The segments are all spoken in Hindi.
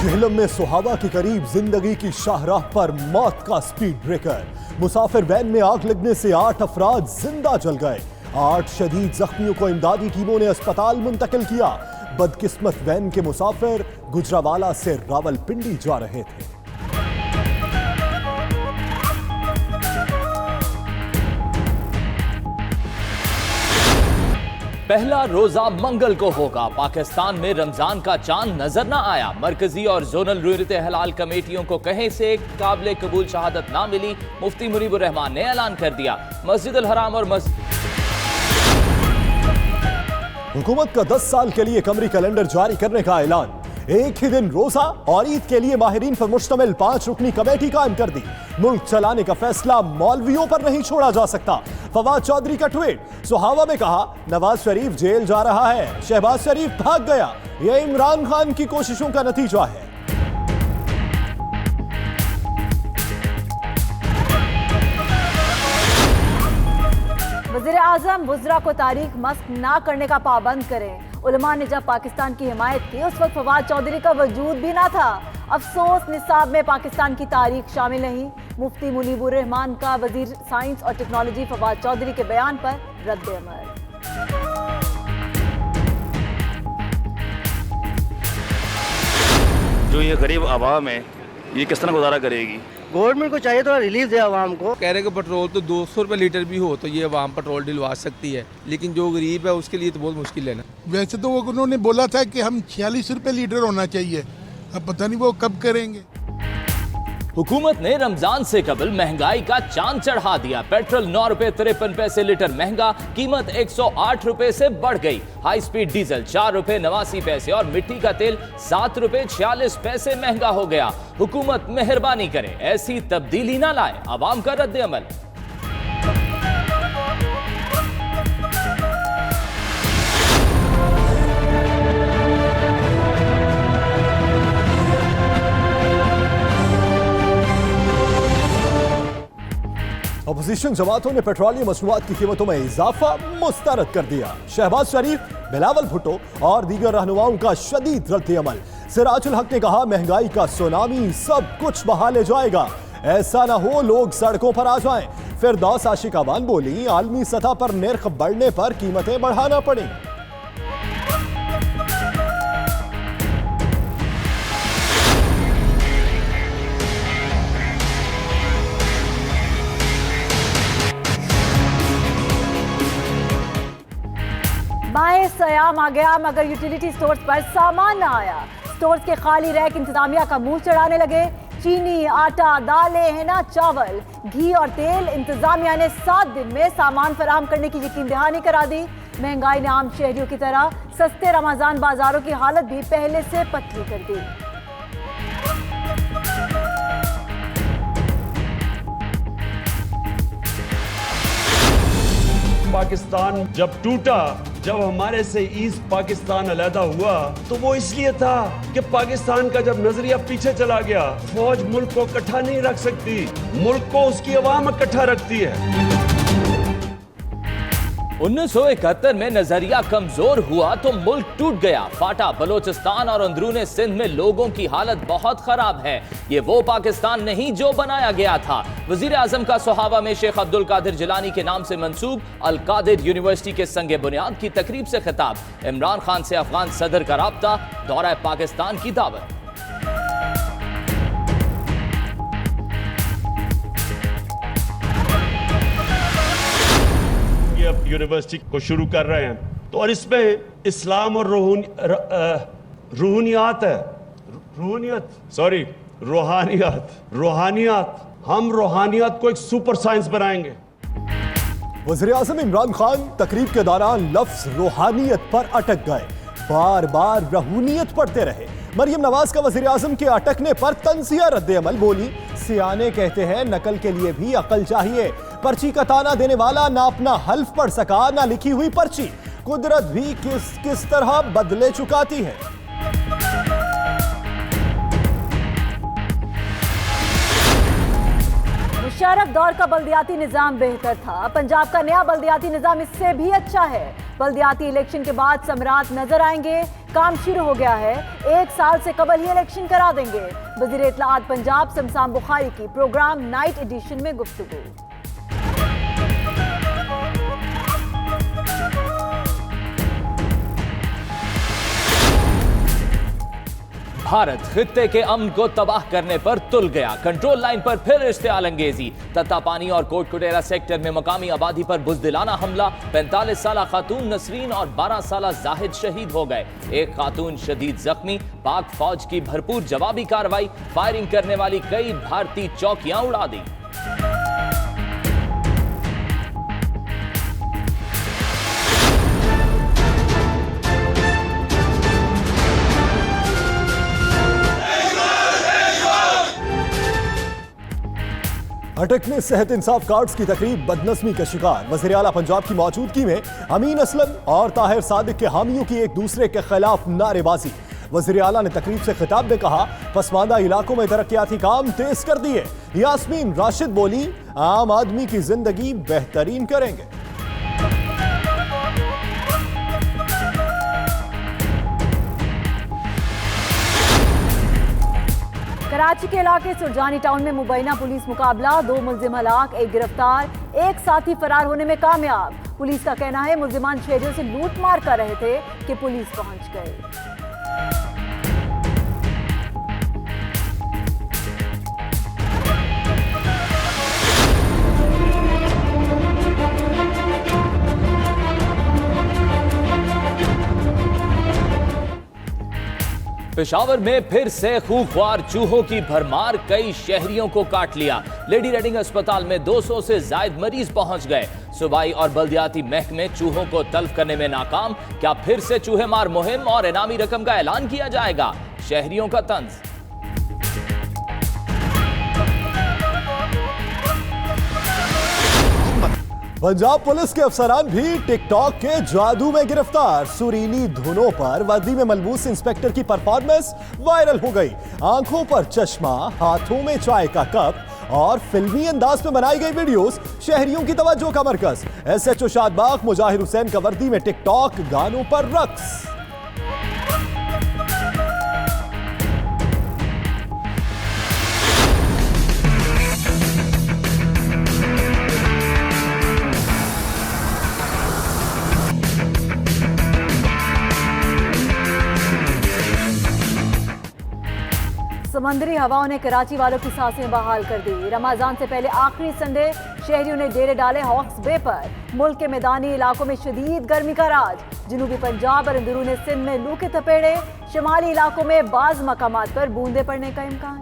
झेलम में सुहावा के करीब जिंदगी की शाहराह पर मौत का स्पीड ब्रेकर। मुसाफिर वैन में आग लगने से 8 अफराद जिंदा जल गए। 8 शदीद जख्मियों को इमदादी टीमों ने अस्पताल मुंतकिल किया। बदकिस्मत वैन के मुसाफिर गुजरावाला से रावलपिंडी जा रहे थे। पहला रोजा मंगल को होगा। पाकिस्तान में रमजान का चांद नजर न आया। मरकजी और जोनल रूयत हलाल कमेटियों को कहीं से काबिल कबूल शहादत ना मिली। मुफ्ती मुनीबुर रहमान ने ऐलान कर दिया। मस्जिद अल हराम और हुकूमत का 10 साल के लिए कमरी कैलेंडर जारी करने का ऐलान। एक ही दिन रोजा और ईद के लिए माहिरीन पर मुश्तमिल 5 रुकनी कमेटी कायम कर दी। मुल्क चलाने का फैसला मौलवियों पर नहीं छोड़ा जा सकता। फवाद चौधरी का ट्वीट। सुहावा में कहा, नवाज शरीफ जेल जा रहा है, शहबाज शरीफ भाग गया। यह इमरान खान की कोशिशों का नतीजा है। वज़ीर आज़म वुज़रा को तारीख मस्क ना करने का पाबंद करें। उलमा ने जब पाकिस्तान की हिमायत की उस वक्त फवाद चौधरी का वजूद भी ना था। अफसोस निसाब में पाकिस्तान की तारीख शामिल नहीं। मुफ्ती मुनीबुर रहमान का वजीर साइंस और टेक्नोलॉजी फवाद चौधरी के बयान पर रद्द-ए-अमल। जो ये गरीब आवाम है ये किस तरह गुजारा करेगी। गवर्नमेंट को चाहिए थोड़ा रिलीफ दे आवाम को। कह रहे कि पेट्रोल तो 200 रुपये लीटर भी हो तो ये आवाम पेट्रोल दिलवा सकती है, लेकिन जो गरीब है उसके लिए तो बहुत मुश्किल है ना। वैसे तो वो उन्होंने बोला था कि हम 46 रुपये लीटर होना चाहिए, अब पता नहीं वो कब करेंगे। हुकूमत ने रमजान से कबल महंगाई का चांद चढ़ा दिया। पेट्रोल 9 रुपए 53 पैसे लीटर महंगा, कीमत 108 रुपए से बढ़ गई। हाई स्पीड डीजल 4 रुपए 89 पैसे और मिट्टी का तेल 7 रुपए 46 पैसे महंगा हो गया। हुकूमत मेहरबानी करे, ऐसी तब्दीली ना लाए। आवाम का रद्द अमल। अपोजिशन जमातों ने पेट्रोलियम मसनूआत की कीमतों में इजाफा मुस्तरद कर दिया। शहबाज शरीफ, बिलावल भुट्टो और दीगर रहनुमाओं का शदीद रद्द अमल। सिराजुल हक ने कहा, महंगाई का सुनामी सब कुछ बहा ले जाएगा, ऐसा ना हो लोग सड़कों पर आ जाएं। फिरदौस आशिकाबान बोली, आलमी सतह पर निर्ख बढ़ने पर कीमतें बढ़ाना पड़ी। माह सयाम आ गया मगर यूटिलिटी स्टोर्स पर सामान ना आया। स्टोर्स के खाली रैक इंतजामिया का मुंह चढ़ाने लगे। चीनी, आटा, दालें, हिना, चावल, घी और तेल इंतजामिया ने 7 दिन में सामान फराहम करने की यकीन दहानी करा दी। महंगाई ने आम शहरियों की तरह सस्ते रमजान बाजारों की हालत भी पहले से पतली कर दी। पाकिस्तान जब टूटा, जब हमारे से ईस्ट पाकिस्तान अलहदा हुआ तो वो इसलिए था कि पाकिस्तान का जब नजरिया पीछे चला गया, फौज मुल्क को इकट्ठा नहीं रख सकती, मुल्क को उसकी अवाम इकट्ठा रखती है। 1971 में नजरिया कमजोर हुआ तो मुल्क टूट गया, फाटा। बलोचिस्तान और अंदरूने सिंध में लोगों की हालत बहुत खराब है। ये वो पाकिस्तान नहीं जो बनाया गया था। वजीर आजम का सोहावा में शेख अब्दुल कादिर जिलानी के नाम से मंसूब अल कादिर यूनिवर्सिटी के संगे बुनियाद की तकरीब से खिताब। इमरान खान से अफगान सदर का राब्ता, दौरा पाकिस्तान की दावत। यूनिवर्सिटी को शुरू कर रहे हैं तो और इसमें इस्लाम और रूहानियत है, रूहानियत। हम रूहानियत को एक सुपर साइंस बनाएंगे। वज़ीर आज़म इमरान खान तकरीब के दौरान लफ्ज रूहानियत पर अटक गए, बार बार रूहानियत पढ़ते रहे। मरियम नवाज का वज़ीर आज़म के अटकने पर तंजिया रद्द अमल। बोली, सियाने कहते हैं नकल के लिए भी अकल चाहिए। पर्ची का ताना देने वाला ना अपना हल्फ पढ़ सका ना लिखी हुई पर्ची। कुदरत भी किस तरह बदले चुकाती है। मुशर्रफ दौर का बल्दियाती निजाम बेहतर था। पंजाब का नया बल्दियाती निजाम इससे भी अच्छा है। बल्दियाती इलेक्शन के बाद सम्राट नजर आएंगे, काम शुरू हो गया है, 1 साल से कबल ही इलेक्शन करा देंगे। वज़ीर इत्तलाआत पंजाब शमशान बुखारी की प्रोग्राम नाइट एडिशन में गुफ्तगू। भारत खित्ते के अमन को तबाह करने पर तुल गया, कंट्रोल लाइन पर फिर इश्तिआल अंगेजी। तत्तापानी और कोटकुटेरा सेक्टर में मकामी आबादी पर बुज़दिलाना हमला, 45 साला खातून नसरीन और 12 साला जाहिद शहीद हो गए, एक खातून शदीद जख्मी। पाक फौज की भरपूर जवाबी कार्रवाई, फायरिंग करने वाली कई भारतीय चौकियां उड़ा दी। अटकने सेहत इंसाफ कार्ड्स की तकरीब बदनस्मी का शिकार, वज़ीर आला पंजाब की मौजूदगी में अमीन असलम और ताहिर सादिक के हामियों की एक दूसरे के खिलाफ नारेबाजी। वज़ीर आला ने तकरीब से खिताब में कहा, पसमानदा इलाकों में तरक्याती काम तेज कर दिए। यास्मीन राशिद बोली, आम आदमी की जिंदगी बेहतरीन करेंगे। कराची के इलाके सुरजानी टाउन में मुबैना पुलिस मुकाबला, 2 मुल्जिम हलाक, 1 गिरफ्तार, 1 साथी फरार होने में कामयाब। पुलिस का कहना है मुल्जिमान शहरियों से लूट मार कर रहे थे कि पुलिस पहुंच गई। पेशावर में फिर से खूंखार चूहों की भरमार, कई शहरियों को काट लिया। लेडी रेडिंग अस्पताल में 200 से ज्यादा मरीज पहुंच गए। सूबाई और बल्दियाती महकमे चूहों को तल्फ करने में नाकाम, क्या फिर से चूहे मार मुहिम और इनामी रकम का ऐलान किया जाएगा? शहरियों का तंज। पंजाब पुलिस के अफसरान भी टिकटॉक के जादू में गिरफ्तार। सुरीली धुनों पर वर्दी में मलबूस इंस्पेक्टर की परफॉर्मेंस वायरल हो गई। आंखों पर चश्मा, हाथों में चाय का कप और फिल्मी अंदाज में बनाई गई वीडियोस शहरियों की तवज्जो का मरकज। SHO शादबाग मुजाहिर हुसैन का वर्दी में टिकटॉक गानों पर रक्स। समंदरी हवाओं ने कराची वालों की सांसें बहाल कर दी। रमजान से पहले आखिरी संडे शहरियों ने डेरे डाले हॉक्स बे पर। मुल्क के मैदानी इलाकों में शदीद गर्मी का राज। जनूबी पंजाब और अंदरूनी सिंध में लू के थपेड़े। शुमाली इलाकों में बाज मकामात पर बूंदे पड़ने का इम्कान।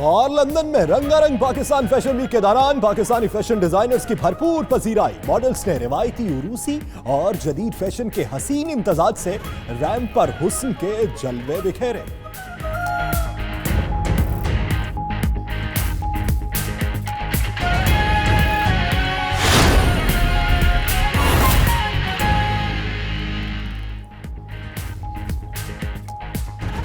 और लंदन में रंगारंग पाकिस्तान फैशन वीक के दौरान पाकिस्तानी फैशन डिजाइनर्स की भरपूर पजीराई। मॉडल्स ने रिवायती उरूसी और जदीद फैशन के हसीन इम्तजाज से रैंप पर हुस्न के जलवे बिखेरे।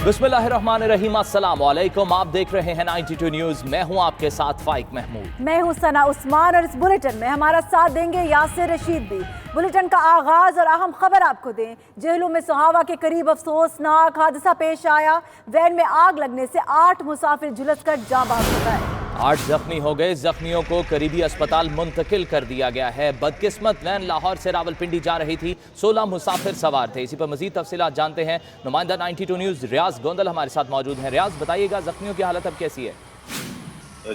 बिस्मिल्लाहिर्रहमानिर्रहीम, अस्सलाम वालेकुम। आप देख रहे हैं 92 न्यूज। मैं हूं आपके साथ फाइक महमूद। मैं हूं सना उस्मान और इस बुलेटिन में हमारा साथ देंगे यासिर रशीद भी। बुलेटिन का आगाज और अहम खबर आपको दें। जेहलू में सुहावा के करीब अफसोसनाक हादसा पेश आया। वैन में आग लगने से 8 मुसाफिर झुलसकर जाँ बहक हो गए। 8 जख्मी हो गए। जख्मियों को करीबी अस्पताल मुंतकिल कर दिया गया है। बदकिस्मत वैन लाहौर से रावलपिंडी जा रही थी। 16 मुसाफिर सवार थे। इसी पर मजीद तफसीलात जानते हैं। नुमाइंदा 92 न्यूज रियाज गोंदल हमारे साथ मौजूद हैं। रियाज, बताइएगा जख्मियों की हालत अब कैसी है?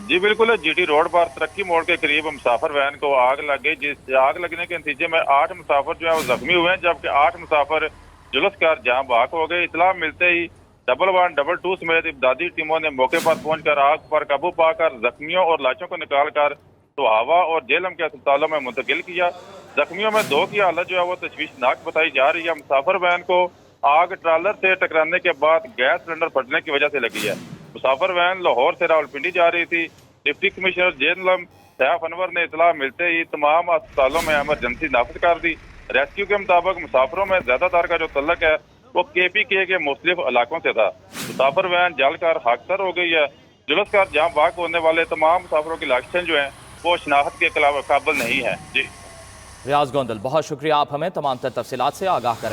जी बिल्कुल, GT रोड पर तरक्की मोड़ के करीब मुसाफिर वैन को आग लग गई, जिस आग लगने के नतीजे में 8 मुसाफिर जो है वो जख्मी हुए हैं, जबकि 8 मुसाफिर जुलस कर जहाँ बाक हो गए। इतला मिलते ही 112 समेत इमदादी टीमों ने मौके पर पहुंचकर आग पर काबू पाकर जख्मियों और लाशों को निकालकर सुहावा और जेलम के अस्पतालों में मुंतकिल किया। जख्मियों में 2 की हालत जो है वो तशवीशनाक बताई जा रही है। मुसाफिर वैन को आग ट्रालर से टकराने के बाद गैस सिलेंडर फटने की वजह से लगी है। मुसाफिर वैन लाहौर से रावलपिंडी जा रही थी। डिप्टी कमिश्नर जेलम सैफ अनवर ने इतला मिलते ही तमाम अस्पतालों में इमरजेंसी नाफिज कर दी। रेस्क्यू के मुताबिक मुसाफिरों में ज्यादातर का जो तल्लक है वो KPK के मुख्तलिफ इलाकों से था। मुसाफिर वैन जलकर खाकसर हो गई है। जुलूसकार जहां बाग होने वाले तमाम मुसाफिरों की लाशें जो हैं वो शनाख्त के काबिल नहीं है। जी रियाज गोंदल, बहुत शुक्रिया, आप हमें तमाम तफसीलात से आगाह कर रहे हैं।